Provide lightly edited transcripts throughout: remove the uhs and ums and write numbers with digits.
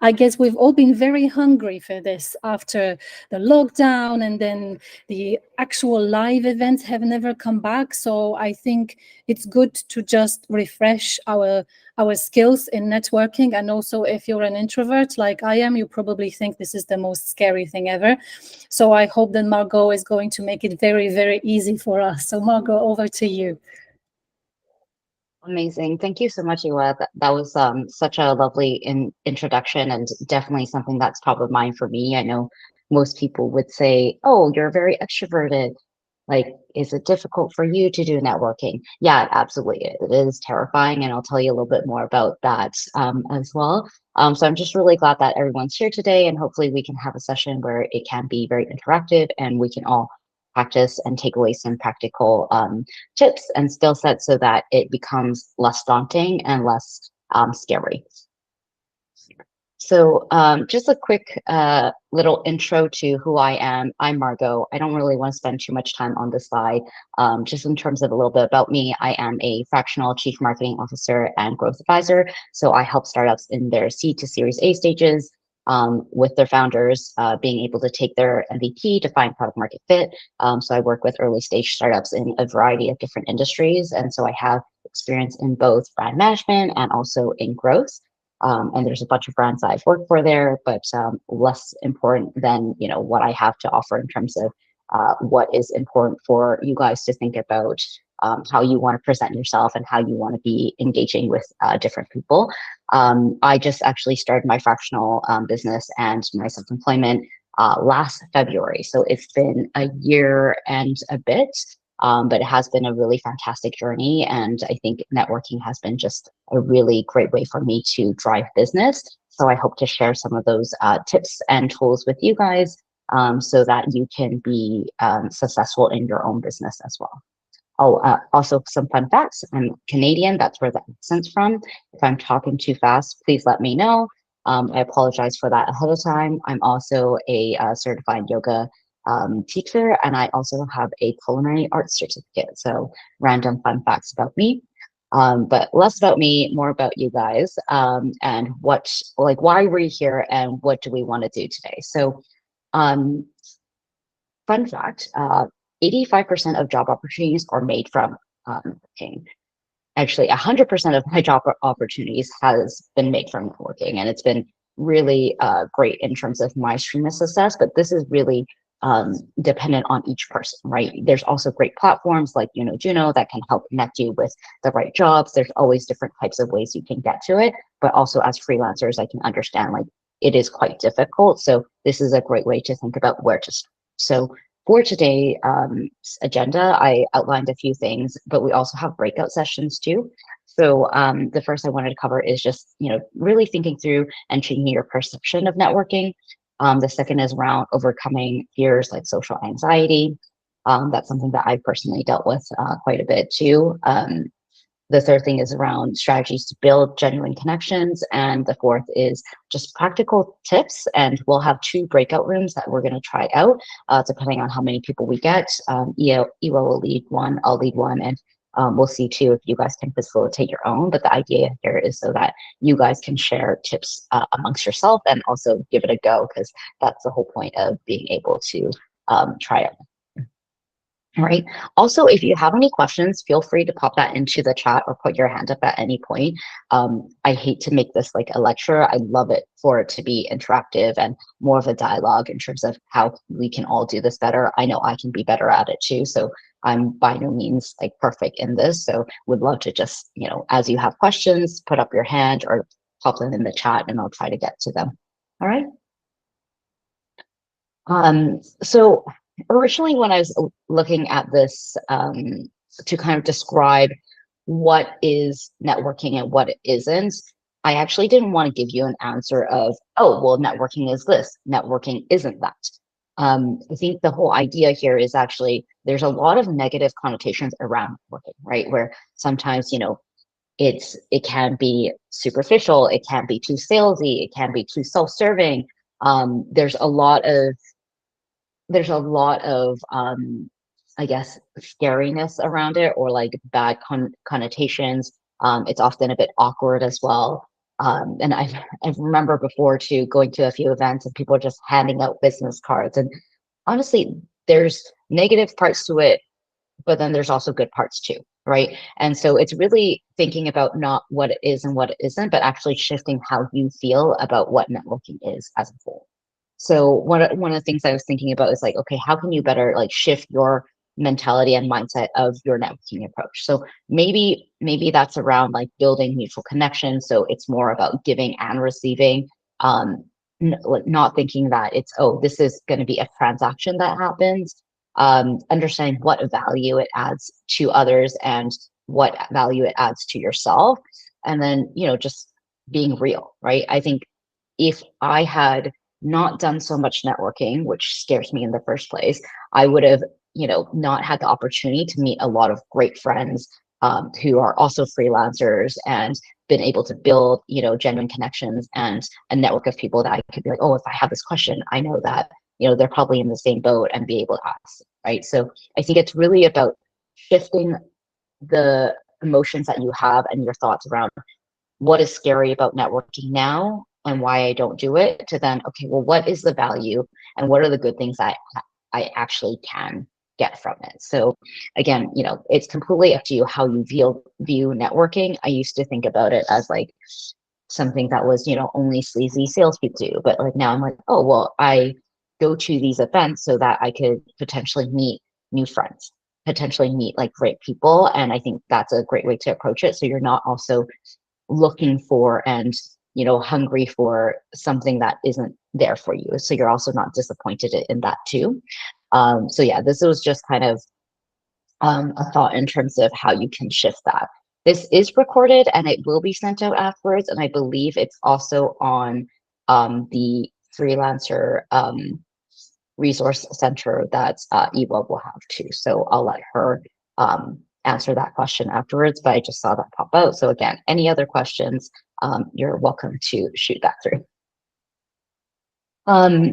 I guess we've all been very hungry for this after the lockdown, and then the actual live events have never come back. So I think it's good to just refresh our skills in networking. And also, if you're an introvert like I am, you probably think this is the most scary thing ever. So I hope that Margo is going to make it very, very easy for us. So Margo, over to you. Amazing. Thank you so much, Iwa. That was such a lovely introduction, and definitely something that's top of mind for me. I know most people would say, oh, you're very extroverted. Like, is it difficult for you to do networking? Yeah, absolutely. It is terrifying, and I'll tell you a little bit more about that as well. So I'm just really glad that everyone's here today, and hopefully we can have a session where it can be very interactive and we can all practice and take away some practical tips and skill sets so that it becomes less daunting and less scary. So just a quick little intro to who I am. I'm Margo. I don't really want to spend too much time on this slide. Just in terms of a little bit about me, I am a fractional chief marketing officer and growth advisor. So I help startups in their seed to Series A stages with their founders being able to take their MVP to find product market fit. So I work with early stage startups in a variety of different industries. And so I have experience in both brand management and also in growth. And there's a bunch of brands I've worked for there, but less important than what I have to offer in terms of what is important for you guys to think about how you want to present yourself and how you want to be engaging with different people. I just actually started my fractional business and my self-employment last February. So it's been a year and a bit. But it has been a really fantastic journey. And I think networking has been just a really great way for me to drive business. So I hope to share some of those tips and tools with you guys so that you can be successful in your own business as well. Oh, also some fun facts. I'm Canadian. That's where the accent's from. If I'm talking too fast, please let me know. I apologize for that ahead of time. I'm also a certified yoga teacher, and I also have a culinary arts certificate. So random fun facts about me. But less about me, more about you guys, and why we're here and what do we want to do today. So fun fact, 85% of job opportunities are made from working. Actually, 100% of my job opportunities has been made from networking, and it's been really great in terms of my stream of success, but this is really dependent on each person, right? There's also great platforms like Juno that can help connect you with the right jobs. There's always different types of ways you can get to it, but also as freelancers, I can understand like it is quite difficult. So this is a great way to think about where to start. So for today's agenda, I outlined a few things, but we also have breakout sessions too. So the first I wanted to cover is just really thinking through and changing your perception of networking. The second is around overcoming fears like social anxiety. That's something that I personally dealt with quite a bit too. The third thing is around strategies to build genuine connections. And the fourth is just practical tips. And we'll have 2 breakout rooms that we're going to try out, depending on how many people we get. Iwa will lead one, I'll lead one, and we'll see too if you guys can facilitate your own. But the idea here is so that you guys can share tips amongst yourself and also give it a go, because that's the whole point of being able to try it. All right. Also, if you have any questions, feel free to pop that into the chat or put your hand up at any point. I hate to make this like a lecture. I love it for it to be interactive and more of a dialogue in terms of how we can all do this better. I know I can be better at it too. So I'm by no means like perfect in this. So would love to just, as you have questions, put up your hand or pop them in the chat and I'll try to get to them. All right. So originally when I was looking at this to kind of describe what is networking and what it isn't, I actually didn't want to give you an answer of, oh, well, networking is this, networking isn't that. I think the whole idea here is actually there's a lot of negative connotations around networking, right? Where sometimes, it can be superficial, it can be too salesy, it can be too self-serving. There's a lot of I guess scariness around it, or like bad connotations. It's often a bit awkward as well. And I remember before too going to a few events and people just handing out business cards. And honestly, there's negative parts to it, but then there's also good parts too, right? And so it's really thinking about not what it is and what it isn't, but actually shifting how you feel about what networking is as a whole. So one of the things I was thinking about is like, okay, how can you better like shift your mentality and mindset of your networking approach? So maybe that's around like building mutual connections. So it's more about giving and receiving. Like not thinking that it's, oh, this is going to be a transaction that happens. Understanding what value it adds to others and what value it adds to yourself, and then just being real, right? I think if I had not done so much networking, which scares me in the first place, I would have, not had the opportunity to meet a lot of great friends who are also freelancers and been able to build, genuine connections and a network of people that I could be like, oh, if I have this question, I know that, they're probably in the same boat and be able to ask, right? So I think it's really about shifting the emotions that you have and your thoughts around what is scary about networking now and why I don't do it, to then, okay, well, what is the value and what are the good things I actually can get from it? So again, it's completely up to you how you view networking. I used to think about it as like something that was, only sleazy salespeople do, but like now I'm like, oh, well, I go to these events so that I could potentially meet new friends, potentially meet like great people. And I think that's a great way to approach it. So you're not also looking for and hungry for something that isn't there for you, so you're also not disappointed in that too. So yeah, this was just kind of a thought in terms of how you can shift that. This is recorded and it will be sent out afterwards, and I believe it's also on the freelancer resource center that Eva will have too. So I'll let her answer that question afterwards, but I just saw that pop out. So again, any other questions, you're welcome to shoot that through.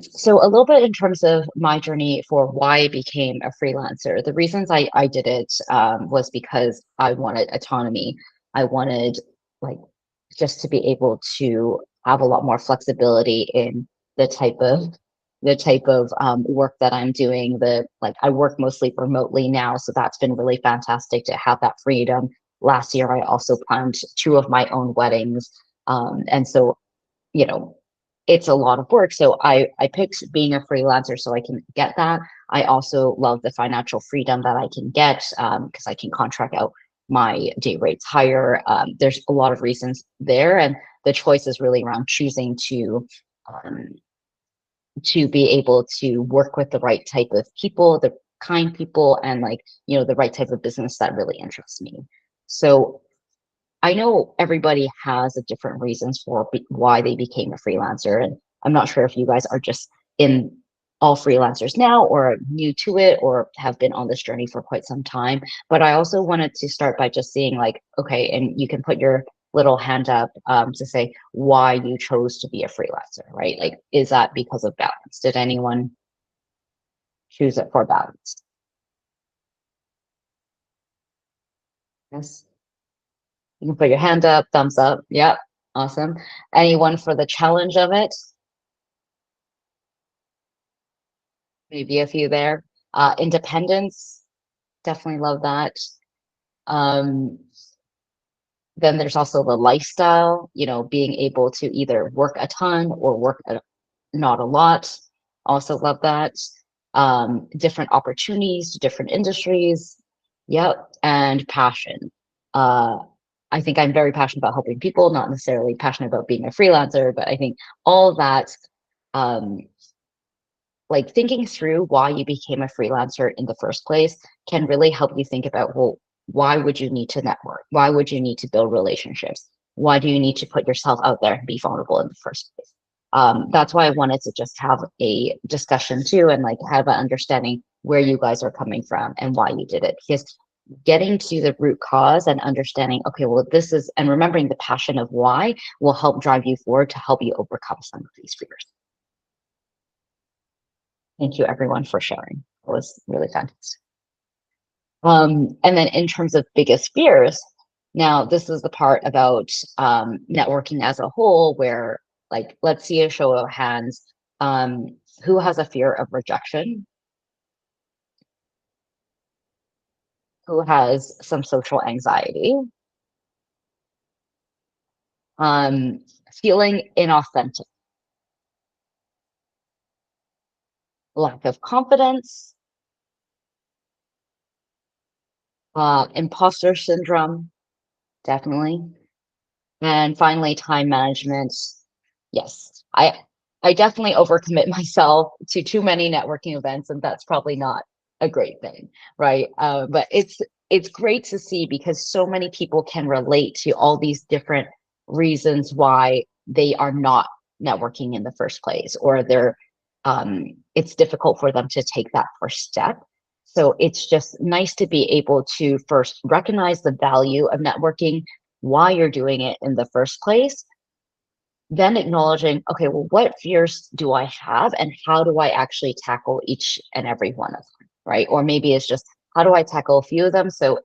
So a little bit in terms of my journey for why I became a freelancer. The reasons I did it was because I wanted autonomy. I wanted like just to be able to have a lot more flexibility in the type of work that I'm doing. I work mostly remotely now, so that's been really fantastic to have that freedom. Last year, I also planned 2 of my own weddings, and so you know it's a lot of work. So I picked being a freelancer so I can get that. I also love the financial freedom that I can get because I can contract out my day rates higher. There's a lot of reasons there, and the choice is really around choosing um, to be able to work with the right type of people, the kind people, and the right type of business that really interests me. So I know everybody has a different reasons for why they became a freelancer, and I'm not sure if you guys are just in all freelancers now or new to it or have been on this journey for quite some time. But I also wanted to start by just seeing okay, and you can put your little hand up to say why you chose to be a freelancer, right? Like, is that because of balance? Did anyone choose it for balance? Yes. You can put your hand up, thumbs up. Yep. Awesome. Anyone for the challenge of it? Maybe a few there. Independence, definitely love that. Um, then there's also the lifestyle, being able to either work a ton or work not a lot. Also love that. Different opportunities to different industries. Yep. And passion. Uh, I think I'm very passionate about helping people, not necessarily passionate about being a freelancer, but I think all that, um, like thinking through why you became a freelancer in the first place can really help you think about, well, why would you need to network? Why would you need to build relationships? Why do you need to put yourself out there and be vulnerable in the first place? That's why I wanted to just have a discussion too, and have an understanding where you guys are coming from and why you did it. Because getting to the root cause and understanding, okay, well, this is, and remembering the passion of why will help drive you forward to help you overcome some of these fears. Thank you everyone for sharing. It was really fantastic. And then in terms of biggest fears, Now, this is the part about networking as a whole, where, like, let's see a show of hands. Who has a fear of rejection? Who has some social anxiety? Um, Feeling inauthentic, lack of confidence, imposter syndrome, definitely. And finally, time management. Yes, I definitely overcommit myself to too many networking events, and that's probably not a great thing, right? But it's great to see, because so many people can relate to all these different reasons why they are not networking in the first place, or it's difficult for them to take that first step. So it's just nice to be able to first recognize the value of networking, why you're doing it in the first place, then acknowledging, okay, well, what fears do I have, and how do I actually tackle each and every one of them, right? Or maybe it's just, how do I tackle a few of them so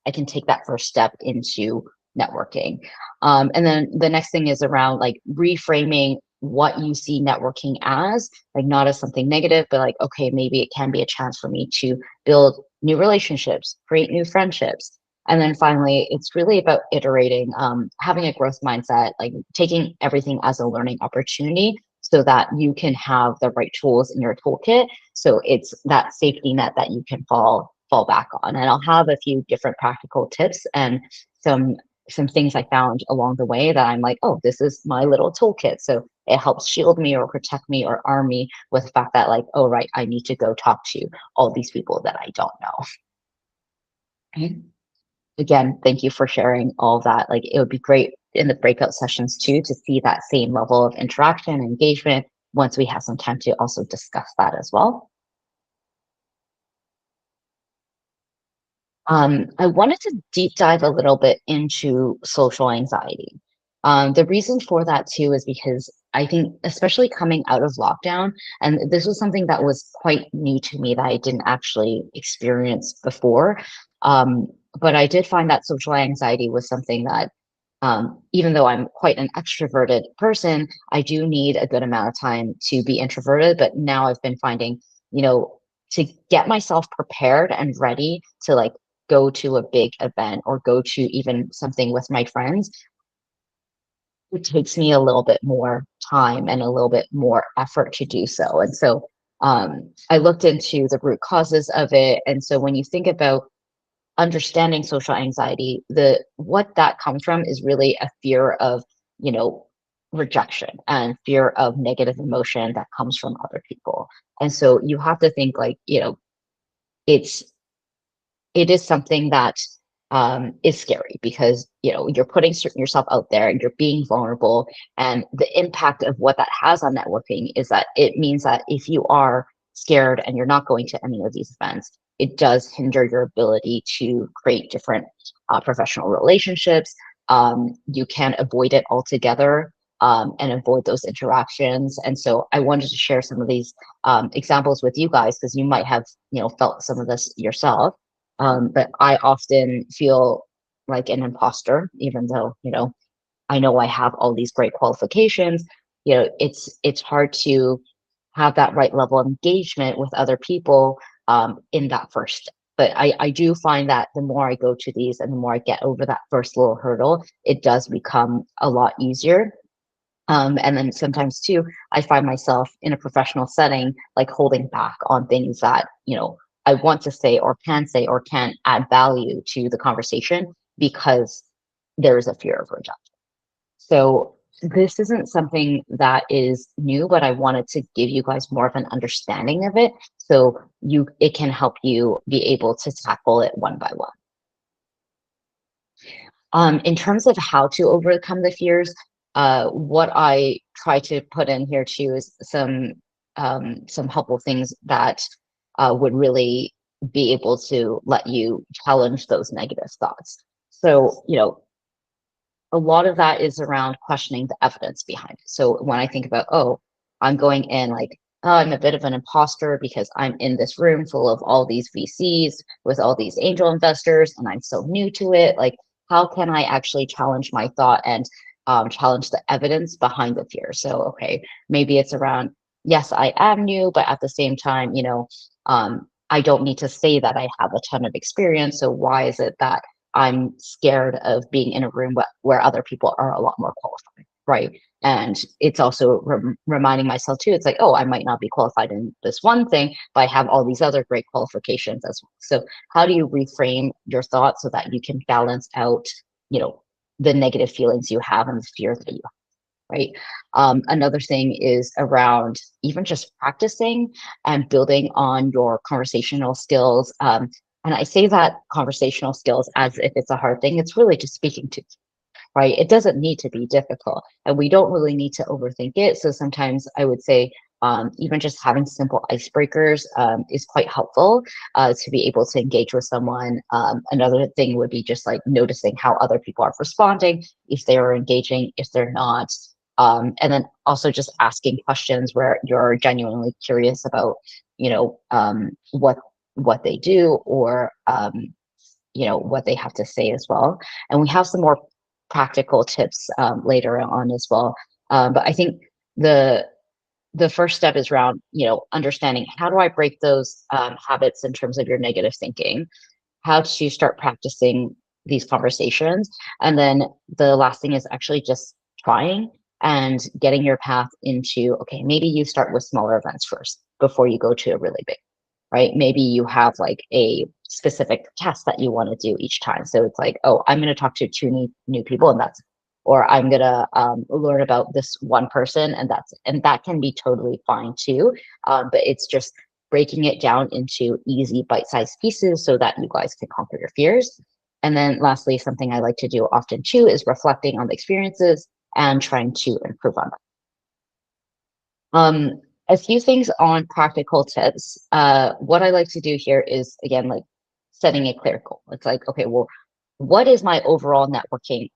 I can take that first step into networking. And then the next thing is around like reframing what you see networking as, like not as something negative, but like, okay, maybe it can be a chance for me to build new relationships, create new friendships. And then finally, it's really about iterating, having a growth mindset, like taking everything as a learning opportunity so that you can have the right tools in your toolkit. So it's that safety net that you can fall back on. And I'll have a few different practical tips and some some things I found along the way that I'm like, oh, this is my little toolkit. So it helps shield me or protect me or arm me with the fact that, like, oh, right, I need to go talk to all these people that I don't know. Okay. Again, thank you for sharing all of that. Like, it would be great in the breakout sessions too to see that same level of interaction and engagement once we have some time to also discuss that as well. I wanted to deep dive a little bit into social anxiety. The reason for that too is because I think, especially coming out of lockdown, and this was something that was quite new to me that I didn't actually experience before. But I did find that social anxiety was something that, even though I'm quite an extroverted person, I do need a good amount of time to be introverted. But now I've been finding, you know, to get myself prepared and ready to like go to a big event or go to even something with my friends, it takes me a little bit more time and a little bit more effort to do so. And so I looked into the root causes of it. And so when you think about understanding social anxiety, the what that comes from is really a fear of, you know, rejection and fear of negative emotion that comes from other people. And so you have to think like, you know, it's it is something that is scary, because you know you're putting yourself out there and you're being vulnerable, and the impact of what that has on networking is that it means that if you are scared and you're not going to any of these events, it does hinder your ability to create different professional relationships. You can avoid it altogether, and avoid those interactions. And so I wanted to share some of these examples with you guys, because you might have, you know, felt some of this yourself. But I often feel like an imposter, even though, you know I have all these great qualifications. You know, it's hard to have that right level of engagement with other people in that first step. But I do find that the more I go to these and the more I get over that first little hurdle, it does become a lot easier. And then sometimes too, I find myself in a professional setting, like holding back on things that, you know, I want to say or can add value to the conversation, because there is a fear of rejection. So this isn't something that is new, but I wanted to give you guys more of an understanding of it, so it can help you be able to tackle it one by one. In terms of how to overcome the fears, what I try to put in here too is some helpful things that would really be able to let you challenge those negative thoughts. So, you know, a lot of that is around questioning the evidence behind it. So when I think about, oh, I'm going in like, oh, I'm a bit of an imposter because I'm in this room full of all these VCs with all these angel investors and I'm so new to it. Like, how can I actually challenge my thought and challenge the evidence behind the fear? So, okay, maybe it's around, yes, I am new, but at the same time, I don't need to say that I have a ton of experience. So why is it that I'm scared of being in a room where other people are a lot more qualified, right? And it's also reminding myself too, it's like, oh, I might not be qualified in this one thing, but I have all these other great qualifications as well. So how do you reframe your thoughts so that you can balance out, you know, the negative feelings you have and the fear that you have, right? Another thing is around even just practicing and building on your conversational skills. And I say that conversational skills as if it's a hard thing. It's really just speaking to, right? It doesn't need to be difficult, and we don't really need to overthink it. So sometimes I would say, even just having simple icebreakers is quite helpful to be able to engage with someone. Another thing would be just like noticing how other people are responding, if they are engaging, if they're not. And then also just asking questions where you're genuinely curious about, what they do, or what they have to say as well. And we have some more practical tips later on as well. But I think the the first step is around, understanding, how do I break those habits in terms of your negative thinking, how to start practicing these conversations. And then the last thing is actually just trying and getting your path into, okay, maybe you start with smaller events first before you go to a really big, right? Maybe you have like a specific task that you want to do each time. So it's like, oh, I'm going to talk to two new people, and that's, or I'm going to learn about this one person, and and that can be totally fine too. But it's just breaking it down into easy bite-sized pieces so that you guys can conquer your fears. And then lastly, something I like to do often too is reflecting on the experiences and trying to improve on them. A few things on practical tips. What I like to do here is, again, like setting a clear goal. It's like, okay, well, what is my overall networking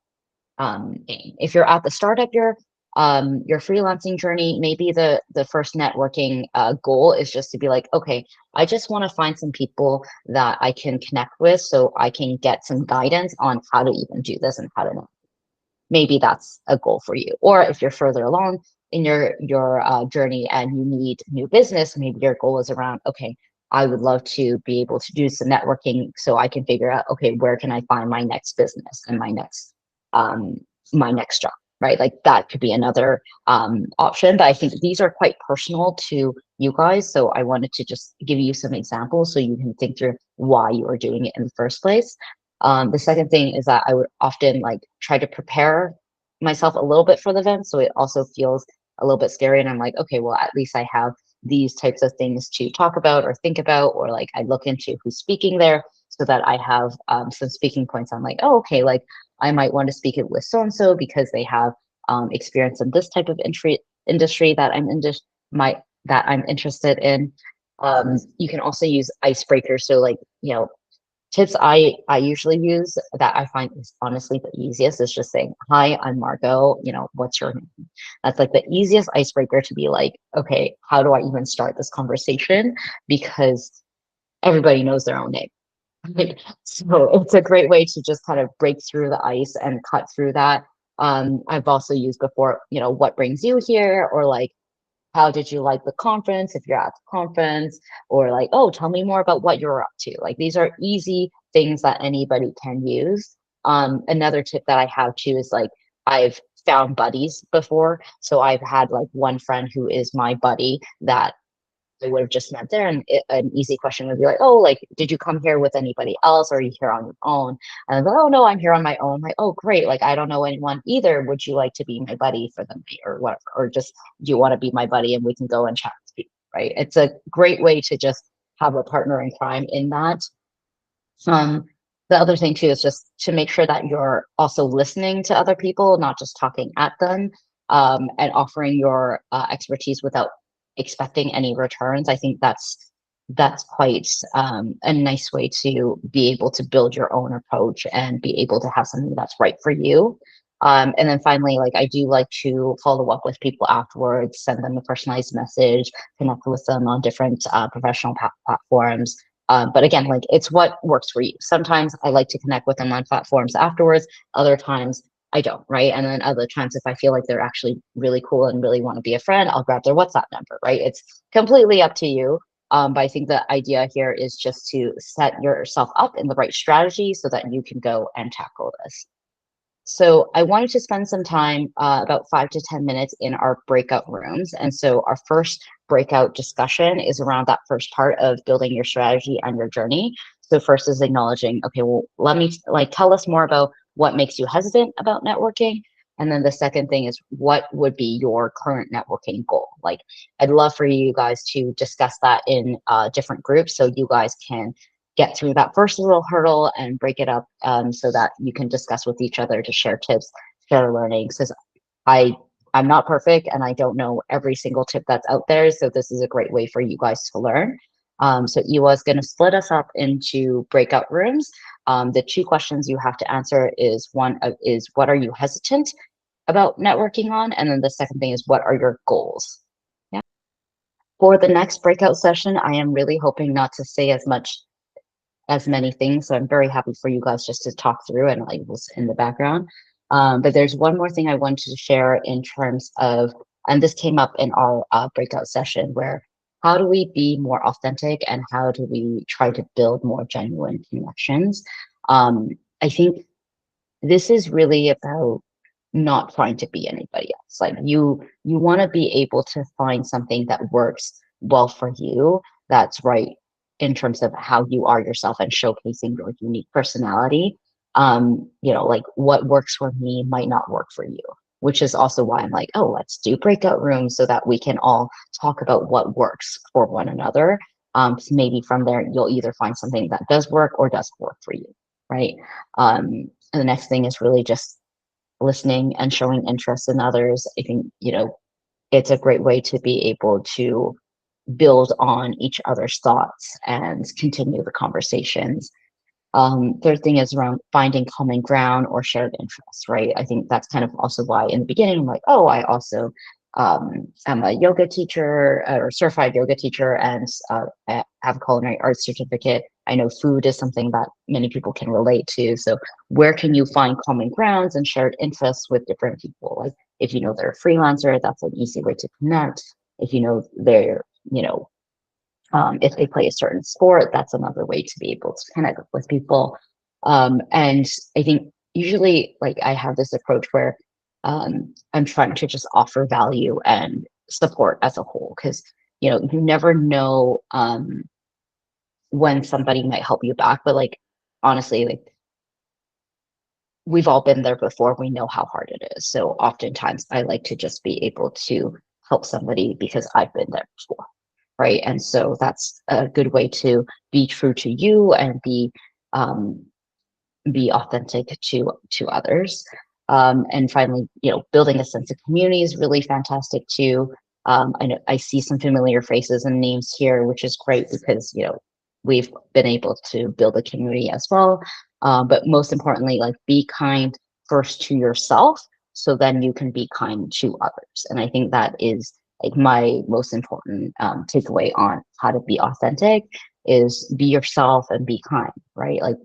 aim? If you're at the start of your freelancing journey, maybe the first networking goal is just to be like, okay, I just want to find some people that I can connect with so I can get some guidance on how to even do this and how to know. Maybe that's a goal for you. Or if you're further along in your journey and you need new business, maybe your goal is around, okay, I would love to be able to do some networking so I can figure out, okay, where can I find my next business and um, my next job, right? Like that could be another option. But I think these are quite personal to you guys. So I wanted to just give you some examples so you can think through why you are doing it in the first place. The second thing is that I would often like try to prepare myself a little bit for the event, so it also feels a little bit scary. And I'm like, okay, well, at least I have these types of things to talk about or think about, or like I look into who's speaking there so that I have some speaking points. I'm like, oh, okay, like I might want to speak it with so and so because they have experience in this type of industry that I'm interested in. You can also use icebreakers. So like, tips I usually use that I find is honestly the easiest is just saying, hi, I'm Margo, what's your name? That's like the easiest icebreaker to be like, okay, how do I even start this conversation? Because everybody knows their own name. Right? So it's a great way to just kind of break through the ice and cut through that. I've also used before, what brings you here, or like, how did you like the conference if you're at the conference, or like, oh, tell me more about what you're up to. Like these are easy things that anybody can use. Another tip that I have too is like, I've found buddies before. So I've had like one friend who is my buddy that I would have just met there, and an easy question would be like, oh, like, did you come here with anybody else, or are you here on your own? And I'm like, oh no, I'm here on my own. I'm like, oh great, like I don't know anyone either, would you like to be my buddy for the night or whatever, or just, do you want to be my buddy and we can go and chat with people, right? It's a great way to just have a partner in crime in that. um, the other thing too is just to make sure that you're also listening to other people, not just talking at them, and offering your expertise without expecting any returns. I think that's quite a nice way to be able to build your own approach and be able to have something that's right for you. And then finally, like I do like to follow up with people afterwards, send them a personalized message, connect with them on different professional platforms, But again, like it's what works for you. Sometimes I like to connect with them on platforms afterwards. Other times I don't, right? And then other times, if I feel like they're actually really cool and really want to be a friend, I'll grab their WhatsApp number, right? It's completely up to you. But I think the idea here is just to set yourself up in the right strategy so that you can go and tackle this. So I wanted to spend some time, about 5 to 10 minutes in our breakout rooms. And so our first breakout discussion is around that first part of building your strategy and your journey. So first is acknowledging, okay, well, let me tell us more about what makes you hesitant about networking. And then the second thing is, what would be your current networking goal? Like, I'd love for you guys to discuss that in different groups so you guys can get through that first little hurdle and break it up, so that you can discuss with each other to share tips, share learnings. Because I'm not perfect and I don't know every single tip that's out there. So this is a great way for you guys to learn. So Ewa is going to split us up into breakout rooms. The two questions you have to answer is what are you hesitant about networking on? And then the second thing is, what are your goals? Yeah. For the next breakout session, I am really hoping not to say as many things. So I'm very happy for you guys just to talk through, and I will in the background. But there's one more thing I wanted to share in terms of, and this came up in our breakout session, where how do we be more authentic and how do we try to build more genuine connections? I think this is really about not trying to be anybody else. Like you want to be able to find something that works well for you, that's right in terms of how you are yourself and showcasing your unique personality. Like what works for me might not work for you, which is also why I'm like, oh, let's do breakout rooms so that we can all talk about what works for one another. So maybe from there, you'll either find something that does work or doesn't work for you, right? And the next thing is really just listening and showing interest in others. I think, it's a great way to be able to build on each other's thoughts and continue the conversations. Third thing is around finding common ground or shared interests, right? I think that's kind of also why in the beginning, I'm like, oh, I also am a yoga teacher or certified yoga teacher, and I have a culinary arts certificate. I know food is something that many people can relate to. So where can you find common grounds and shared interests with different people? Like if you know they're a freelancer, that's an easy way to connect. If you know they're, if they play a certain sport, that's another way to be able to connect with people. And I think usually, like, I have this approach where I'm trying to just offer value and support as a whole, because you never know when somebody might help you back. But like honestly, like we've all been there before. We know how hard it is. So oftentimes I like to just be able to help somebody because I've been there before. Right. And so that's a good way to be true to you and be authentic to others. And finally, building a sense of community is really fantastic too. I know I see some familiar faces and names here, which is great because we've been able to build a community as well. But most importantly, like, be kind first to yourself, so then you can be kind to others. And I think that is like my most important takeaway on how to be authentic is be yourself and be kind, right? Like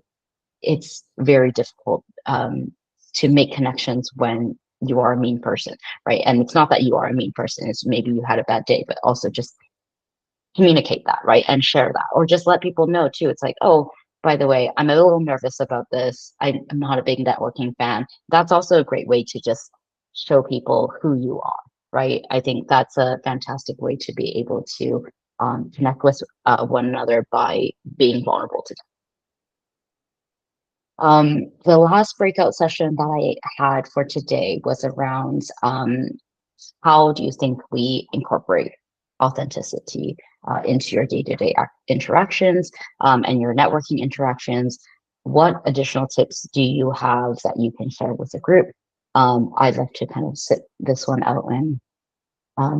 it's very difficult to make connections when you are a mean person, right? And it's not that you are a mean person, it's maybe you had a bad day, but also just communicate that, right? And share that, or just let people know too. It's like, oh, by the way, I'm a little nervous about this. I'm not a big networking fan. That's also a great way to just show people who you are, right? I think that's a fantastic way to be able to connect with one another by being vulnerable to them. The last breakout session that I had for today was around how do you think we incorporate authenticity into your day-to-day interactions and your networking interactions? What additional tips do you have that you can share with the group? I'd like to kind of sit this one out and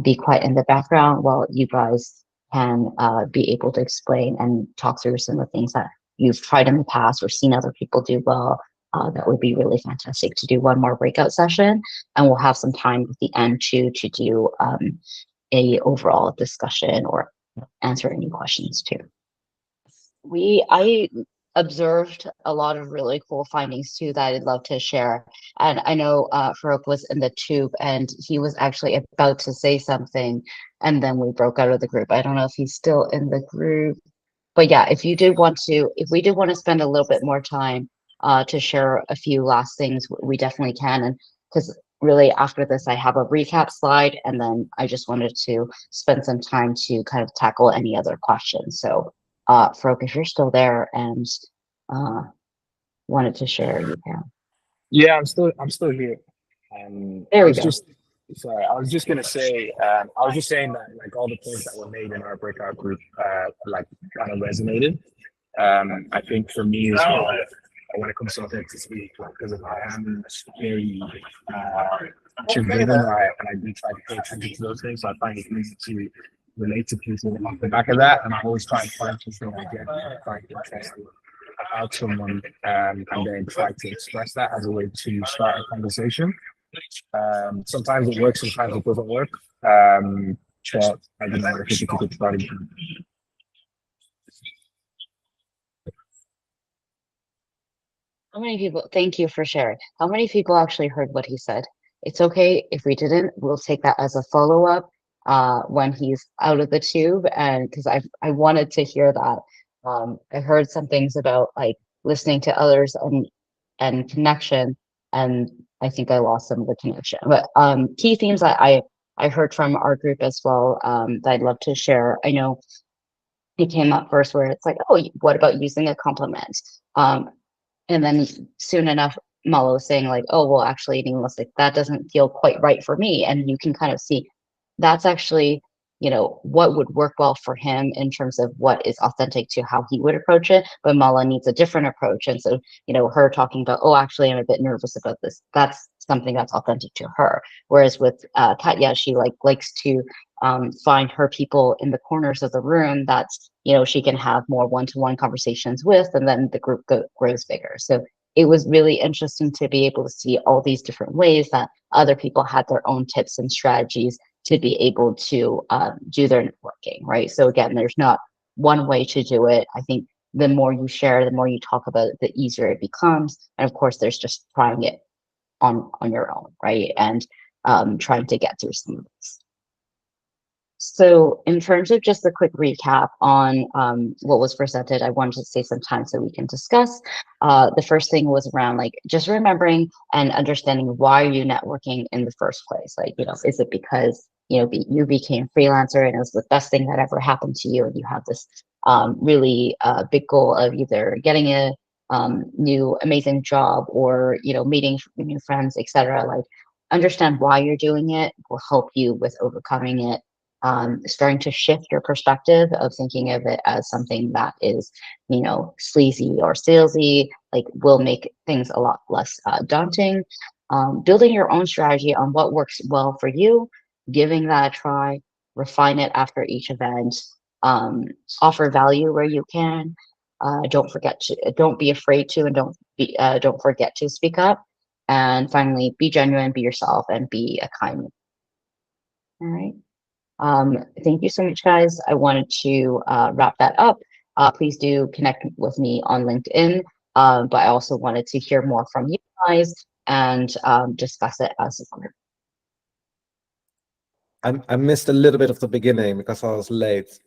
be quiet in the background while you guys can be able to explain and talk through some of the things that you've tried in the past or seen other people do well. That would be really fantastic to do one more breakout session, and we'll have some time at the end to do a overall discussion or answer any questions too. I observed a lot of really cool findings too that I'd love to share. And I know Farouk was in the tube and he was actually about to say something, and then we broke out of the group. I don't know if he's still in the group, but yeah, if we do want to spend a little bit more time to share a few last things, we definitely can. And because really after this, I have a recap slide, and then I just wanted to spend some time to kind of tackle any other questions. So, Farouk, if you're still there and uh, wanted to share, you can. Yeah, I'm still here. I There we was go. just sorry. I was just gonna say. I was just saying that like all the points that were made in our breakout group, like kind of resonated. I think for me as well, when it comes to authenticity, because I am very driven, and I do try to pay attention to those things. So I find it easy to relate to people off the back of that, and I always try and find something I get quite interesting about someone, and then try to express that as a way to start a conversation. Sometimes it works, sometimes it doesn't work. But I don't know, I think it's a good starting point. How many people, thank you for sharing. How many people actually heard what he said? It's okay if we didn't, we'll take that as a follow-up when he's out of the tube. And because I wanted to hear that. I heard some things about like listening to others and connection, and I think I lost some of the connection. But key themes I heard from our group as well, that I'd love to share. I know it came up first where it's like, oh, what about using a compliment? And then soon enough, Malo was saying like, oh, well, actually, Neil's like, that doesn't feel quite right for me. And you can kind of see that's actually, what would work well for him in terms of what is authentic to how he would approach it. But Mala needs a different approach. And so, her talking about, oh, actually, I'm a bit nervous about this. That's something that's authentic to her. Whereas with Katya, she likes to find her people in the corners of the room that's she can have more one-to-one conversations with, and then the group grows bigger. So it was really interesting to be able to see all these different ways that other people had their own tips and strategies to be able to do their networking, right? So again, there's not one way to do it. I think the more you share, the more you talk about it, the easier it becomes. And of course, there's just trying it on your own, right? And trying to get through some of this. So in terms of just a quick recap on what was presented, I wanted to save some time so we can discuss. The first thing was around like just remembering and understanding why you networking in the first place. Like, is it because, you became freelancer and it was the best thing that ever happened to you, and you have this really big goal of either getting a new amazing job or, meeting new friends, etc. Like understand why you're doing it will help you with overcoming it. Starting to shift your perspective of thinking of it as something that is, sleazy or salesy, like will make things a lot less daunting. Building your own strategy on what works well for you, giving that a try, refine it after each event, offer value where you can. Don't be afraid to, and don't forget to speak up. And finally, be genuine, be yourself, and be a kind. All right. Thank you so much, guys. I wanted to wrap that up. Please do connect with me on LinkedIn, but I also wanted to hear more from you guys and discuss it as a group. I missed a little bit of the beginning because I was late.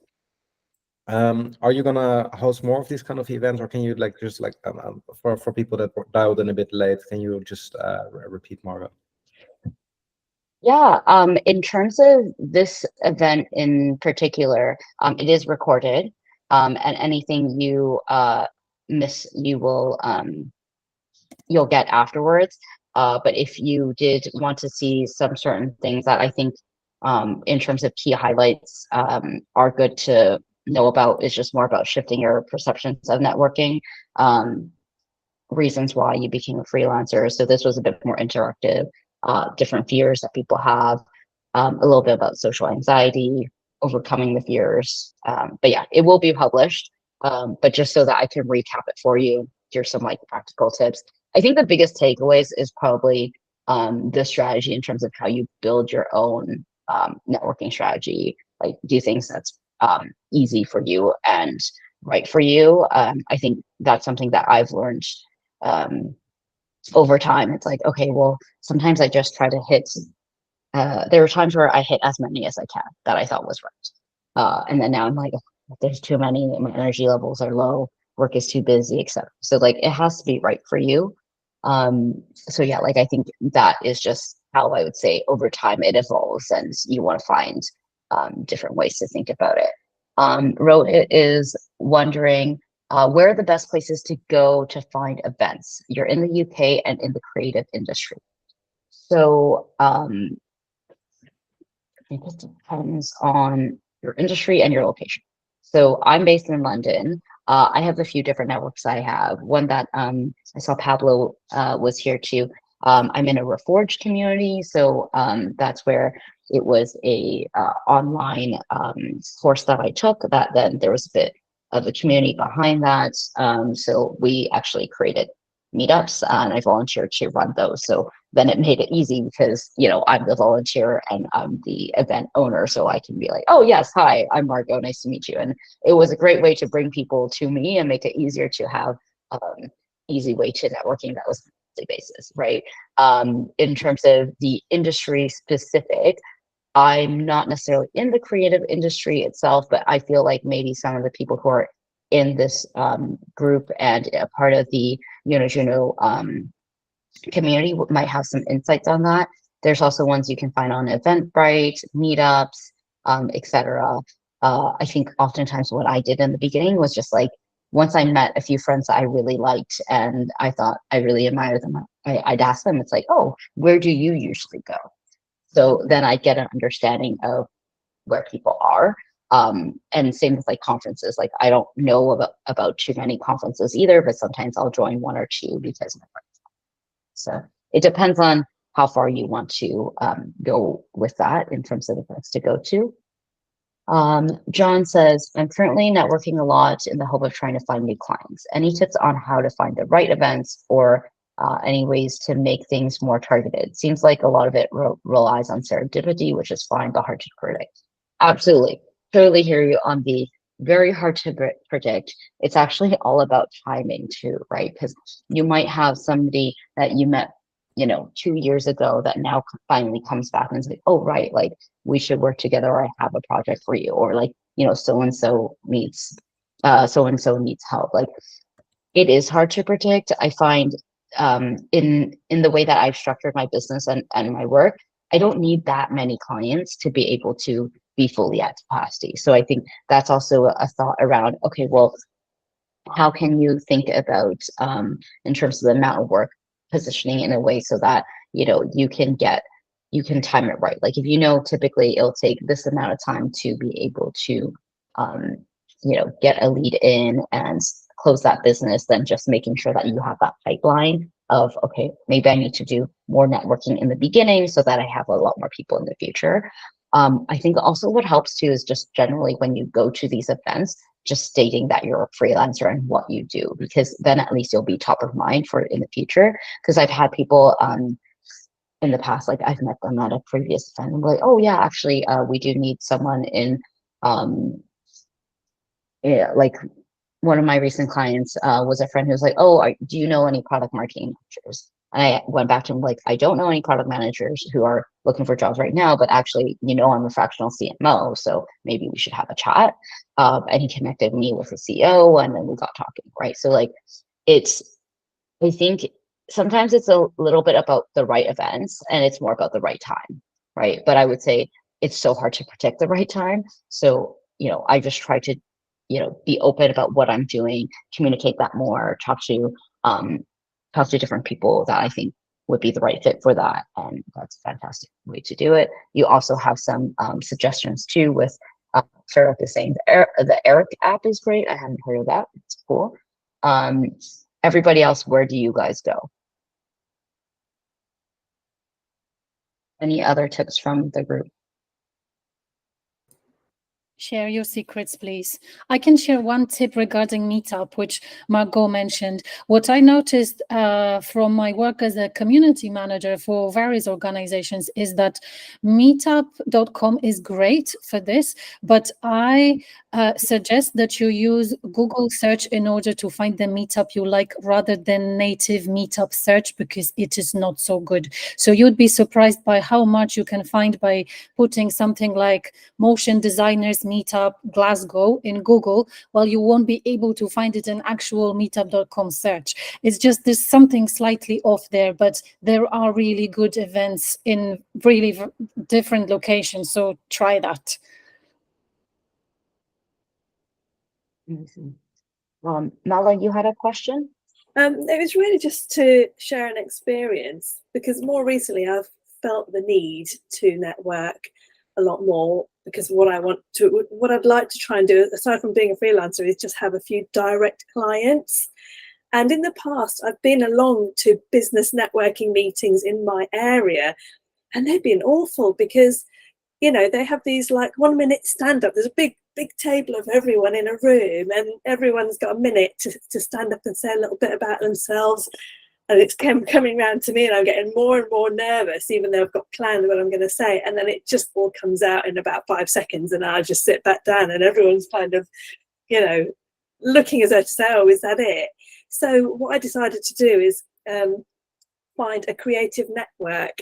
Are you gonna host more of these kind of events, or can you for people that were dialed in a bit late, can you just repeat, Margo? Yeah, in terms of this event in particular, it is recorded, and anything you miss, you'll get afterwards. But if you did want to see some certain things that I think, in terms of key highlights, are good to know about, is just more about shifting your perceptions of networking, reasons why you became a freelancer. So this was a bit more interactive, different fears that people have, a little bit about social anxiety, overcoming the fears. But yeah, it will be published. But just so that I can recap it for you, here's some like practical tips. I think the biggest takeaways is probably the strategy in terms of how you build your own networking strategy, like do things that's easy for you and right for you. I think that's something that I've learned over time. It's like, okay, well, sometimes I just try to hit, there are times where I hit as many as I can that I thought was right. And then now I'm like, there's too many, my energy levels are low, work is too busy, etc. So like it has to be right for you. So yeah, like I think that is just how I would say over time it evolves, and you want to find different ways to think about it. Rohit is wondering, where are the best places to go to find events? You're in the UK and in the creative industry. So I think it depends on your industry and your location. So I'm based in London. I have a few different networks I have. One that I saw Pablo was here too. I'm in a Reforged community. So that's where it was a online course that I took that then there was a bit of a community behind that. So we actually created meetups and I volunteered to run those. So then it made it easy because, you know, I'm the volunteer and I'm the event owner. So I can be like, oh yes, hi, I'm Margo, nice to meet you. And it was a great way to bring people to me and make it easier to have easy way to networking that was on a daily basis, right? In terms of the industry specific, I'm not necessarily in the creative industry itself, but I feel like maybe some of the people who are in this group and a part of the Juno community might have some insights on that. There's also ones you can find on Eventbrite, meetups, etc. I think oftentimes what I did in the beginning was just like, once I met a few friends that I really liked and I thought I really admired them, I'd ask them, it's like, oh, where do you usually go? So then I get an understanding of where people are. And same with like conferences. Like I don't know about too many conferences either, but sometimes I'll join one or two because my friends. So it depends on how far you want to go with that in terms of events to go to. John says, I'm currently networking a lot in the hope of trying to find new clients. Any tips on how to find the right events or any ways to make things more targeted? Seems like a lot of it relies on serendipity, which is fine, but hard to predict. Absolutely. Totally hear you on the very hard to predict. It's actually all about timing too, right? Because you might have somebody that you met, 2 years ago that now finally comes back and is like, oh, right, like we should work together, or I have a project for you, or like, so-and-so needs help. Like it is hard to predict. I find in the way that I've structured my business and my work, I don't need that many clients to be able to be fully at capacity. So I think that's also a thought around, okay, well, how can you think about in terms of the amount of work, positioning in a way so that, you can time it right. Like if typically it'll take this amount of time to be able to, get a lead in and close that business, then just making sure that you have that pipeline of, okay, maybe I need to do more networking in the beginning so that I have a lot more people in the future. I think also what helps too is just generally when you go to these events, just stating that you're a freelancer and what you do, because then at least you'll be top of mind for in the future. Because I've had people in the past, like I've met them at a previous event and like, oh yeah, actually we do need someone in like one of my recent clients was a friend who was like, oh, do you know any product marketing managers? And I went back to him like, I don't know any product managers who are looking for jobs right now, but actually, I'm a fractional CMO, so maybe we should have a chat. And he connected me with the CEO, and then we got talking, right? So like, I think sometimes it's a little bit about the right events, and it's more about the right time, right? But I would say it's so hard to predict the right time. So, I just try to be open about what I'm doing, communicate that more, talk to different people that I think would be the right fit for that. And that's a fantastic way to do it. You also have some suggestions too with Sarah is saying the Eric app is great. I haven't heard of that. It's cool. Everybody else, where do you guys go? Any other tips from the group? Share your secrets, please. I can share one tip regarding Meetup, which Margo mentioned. What I noticed from my work as a community manager for various organizations is that meetup.com is great for this, but I suggest that you use Google search in order to find the meetup you like rather than native meetup search, because it is not so good. So you'd be surprised by how much you can find by putting something like motion designers meetup Glasgow in Google, while you won't be able to find it in actual meetup.com search. It's just there's something slightly off there, but there are really good events in really different locations. So try that. Mala, you had a question? It was really just to share an experience, because more recently I've felt the need to network a lot more, because what I'd like to try and do, aside from being a freelancer, is just have a few direct clients. And in the past, I've been along to business networking meetings in my area, and they've been awful because, you know, they have these like 1 minute stand up. There's a big table of everyone in a room, and everyone's got a minute to stand up and say a little bit about themselves. And it's coming round to me, and I'm getting more and more nervous, even though I've got planned what I'm going to say. And then it just all comes out in about 5 seconds, and I just sit back down, and everyone's kind of, you know, looking as though to say, oh, is that it? So what I decided to do is find a creative network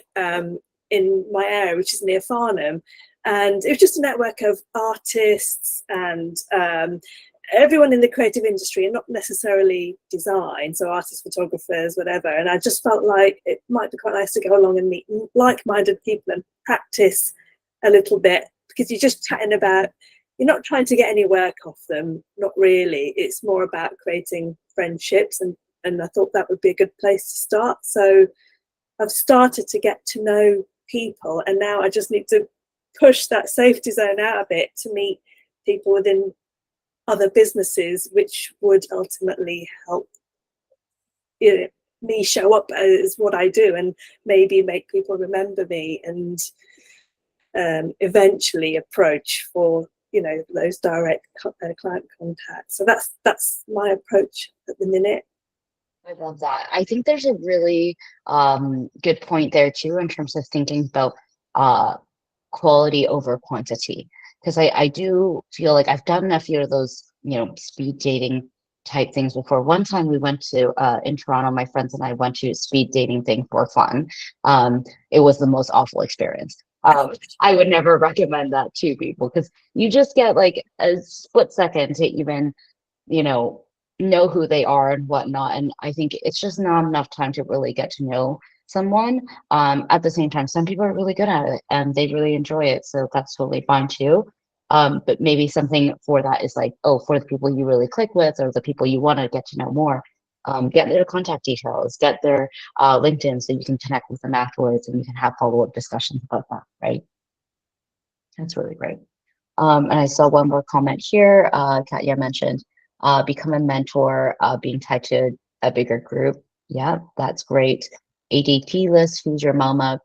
in my area, which is near Farnham. And it was just a network of artists and everyone in the creative industry, and not necessarily design, so artists, photographers, whatever. And I just felt like it might be quite nice to go along and meet like-minded people and practice a little bit, because you're just chatting about, you're not trying to get any work off them, not really. It's more about creating friendships, and I thought that would be a good place to start. So I've started to get to know people, and now I just need to push that safety zone out a bit to meet people within other businesses, which would ultimately help, you know, me show up as what I do, and maybe make people remember me, and eventually approach for, you know, those direct client contacts. So that's my approach at the minute. I love that. I think there's a really good point there too, in terms of thinking about quality over quantity, because I do feel like I've done a few of those, you know, speed dating type things before. One time we went to in Toronto, my friends and I went to a speed dating thing for fun. It was the most awful experience. I would never recommend that to people, because you just get like a split second to even, you know who they are and whatnot. And I think it's just not enough time to really get to know someone. At the same time, some people are really good at it and they really enjoy it, so that's totally fine too. But maybe something for that is like, oh, for the people you really click with, or the people you want to get to know more, get their contact details, get their LinkedIn, so you can connect with them afterwards and you can have follow-up discussions about that, right? That's really great. And I saw one more comment here. Katya mentioned become a mentor, being tied to a bigger group. Yeah, that's great. ADP list, who's your mama,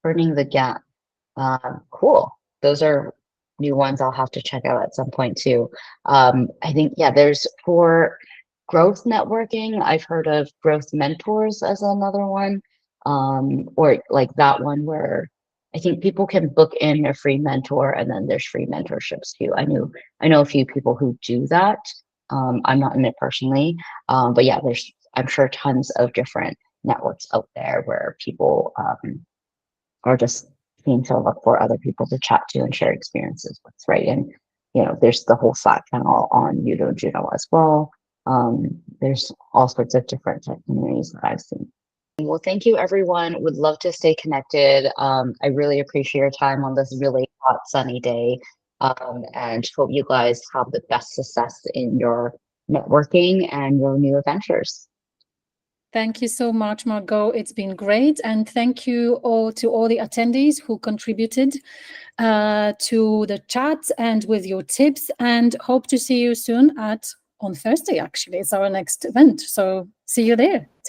burning the gap. Cool. Those are new ones I'll have to check out at some point too. I think, yeah, there's for growth networking, I've heard of growth mentors as another one, or like that one where I think people can book in a free mentor, and then there's free mentorships too. I know a few people who do that. I'm not in it personally, but yeah, there's, I'm sure, tons of different networks out there where people are just keen to look for other people to chat to and share experiences with, right? And there's the whole Slack channel on Juno as well. There's all sorts of different tech communities that I've seen. Well, thank you, everyone. Would love to stay connected. I really appreciate your time on this really hot, sunny day. And hope you guys have the best success in your networking and your new adventures. Thank you so much, Margo. It's been great. And thank you all to all the attendees who contributed to the chat and with your tips, and hope to see you soon on Thursday, actually. It's our next event. So see you there.